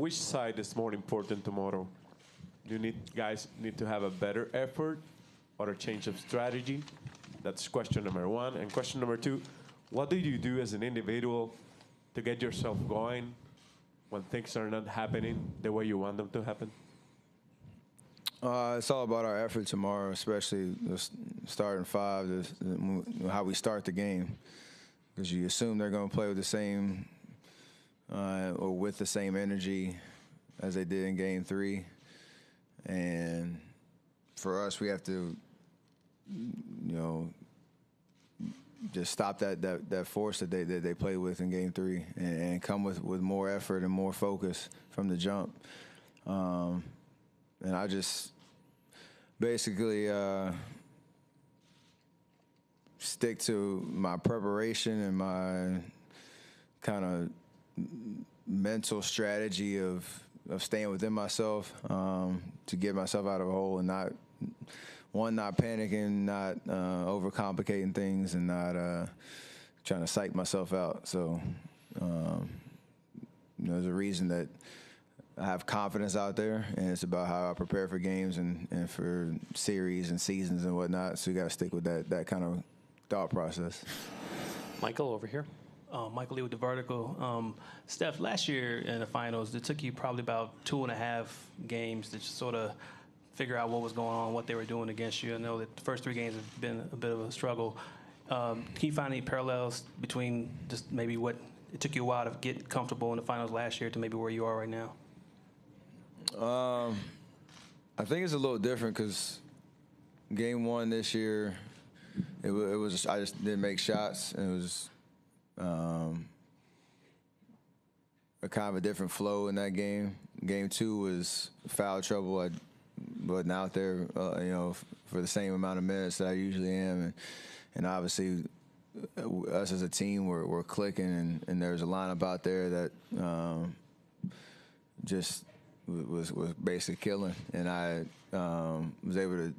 which side is more important tomorrow? Do you guys need to have a better effort or a change of strategy? That's question number one. And question number two, what do you do as an individual to get yourself going when things are not happening the way you want them to happen? It's all about our effort tomorrow, especially the starting five, how we start the game. Because you assume they're going to play with the same or with the same energy as they did in Game 3. And for us, we have to, just stop that force that they played with in Game 3 and come with more effort and more focus from the jump. And I just basically stick to my preparation and my kind of mental strategy of staying within myself to get myself out of a hole and not panicking, not overcomplicating things, and not trying to psych myself out. So there's a reason that I have confidence out there, and it's about how I prepare for games and for series and seasons and whatnot. So you got to stick with that kind of thought process. Michael, over here. Michael Lee with The Vertical. Steph, last year in the finals, it took you probably about 2.5 games to sort of figure out what was going on, what they were doing against you. I know that the first 3 games have been a bit of a struggle. Can you find any parallels between just maybe what it took you a while to get comfortable in the finals last year to maybe where you are right now? I think it's a little different because Game 1 this year, it was I just didn't make shots, and it was a kind of a different flow in that game. Game 2 was foul trouble. I wasn't out there, for the same amount of minutes that I usually am, and obviously us as a team we're clicking, and there's a lineup out there that just was basically killing, and I was able to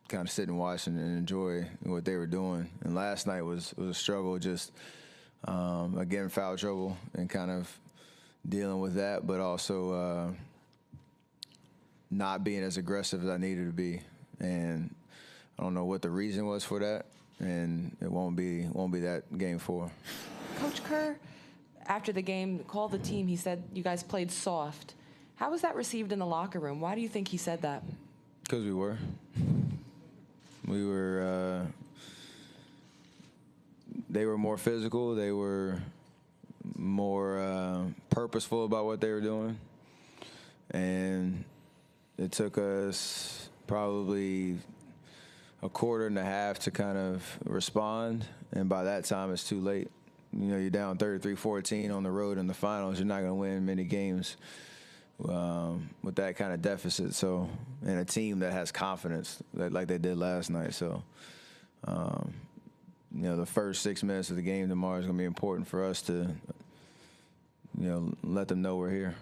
kind of sit and watch and enjoy what they were doing. And last night was a struggle, just again foul trouble and kind of dealing with that, but also not being as aggressive as I needed to be. And I don't know what the reason was for that, and it won't be that Game 4. Coach Kerr, after the game, called the team. He said you guys played soft. How was that received in the locker room? Why do you think he said that? Because we were. They were more physical. They were more purposeful about what they were doing. And it took us probably a quarter and a half to kind of respond. And by that time, it's too late. You're down 33-14 on the road in the finals. You're not going to win many games with that kind of deficit. So, and a team that has confidence, like they did last night. So, the first 6 minutes of the game tomorrow is going to be important for us to, let them know we're here.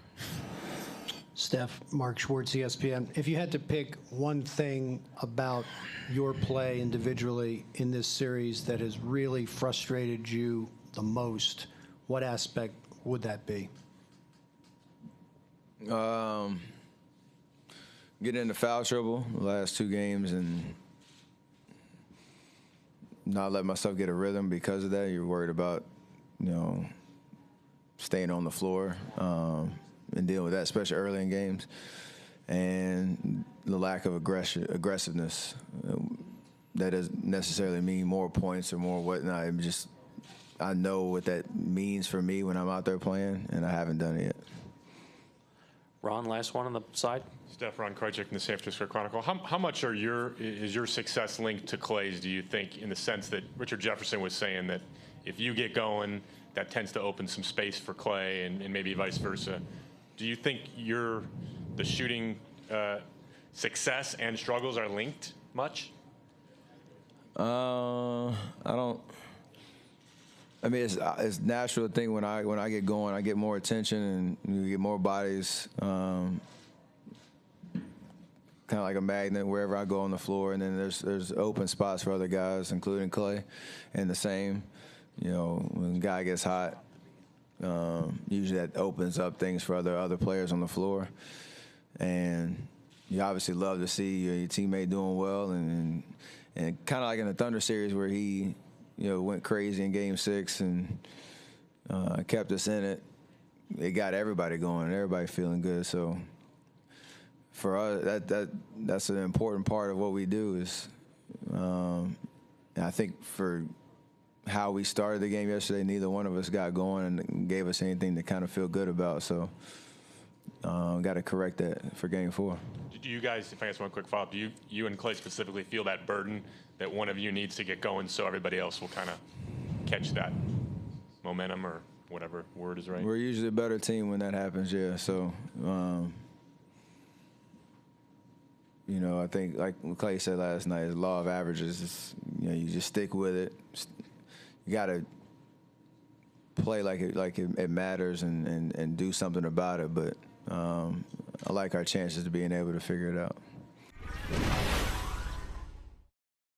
Steph, Mark Schwartz, ESPN. If you had to pick one thing about your play individually in this series that has really frustrated you the most, what aspect would that be? Getting into foul trouble the last 2 games and not letting myself get a rhythm because of that. You're worried about, staying on the floor and dealing with that, especially early in games. And the lack of aggressiveness. That doesn't necessarily mean more points or more whatnot. I know what that means for me when I'm out there playing, and I haven't done it yet. Ron, last one on the side. Steph, Ron Krajcik from the San Francisco Chronicle. How much is your success linked to Clay's, do you think, in the sense that Richard Jefferson was saying that if you get going, that tends to open some space for Clay and maybe vice versa? Do you think the shooting success and struggles are linked much? I don't. I mean, it's natural thing when I get going, I get more attention and you get more bodies, kind of like a magnet wherever I go on the floor. And then there's open spots for other guys, including Clay, and the same. When a guy gets hot, Usually that opens up things for other players on the floor. And you obviously love to see your teammate doing well, and kind of like in the Thunder series where he, went crazy in Game 6 and kept us in it. It got everybody going, everybody feeling good. So for us, that's an important part of what we do. Is and I think for how we started the game yesterday, neither one of us got going and gave us anything to kind of feel good about. So got to correct that for Game 4. Do you guys, if I ask one quick follow-up, do you and Clay specifically feel that burden that one of you needs to get going so everybody else will kind of catch that momentum, or whatever word is right? We're usually a better team when that happens, yeah. So, I think like Clay said last night, the law of averages is, you just stick with it. You got to play like it matters and do something about it. But I like our chances of being able to figure it out.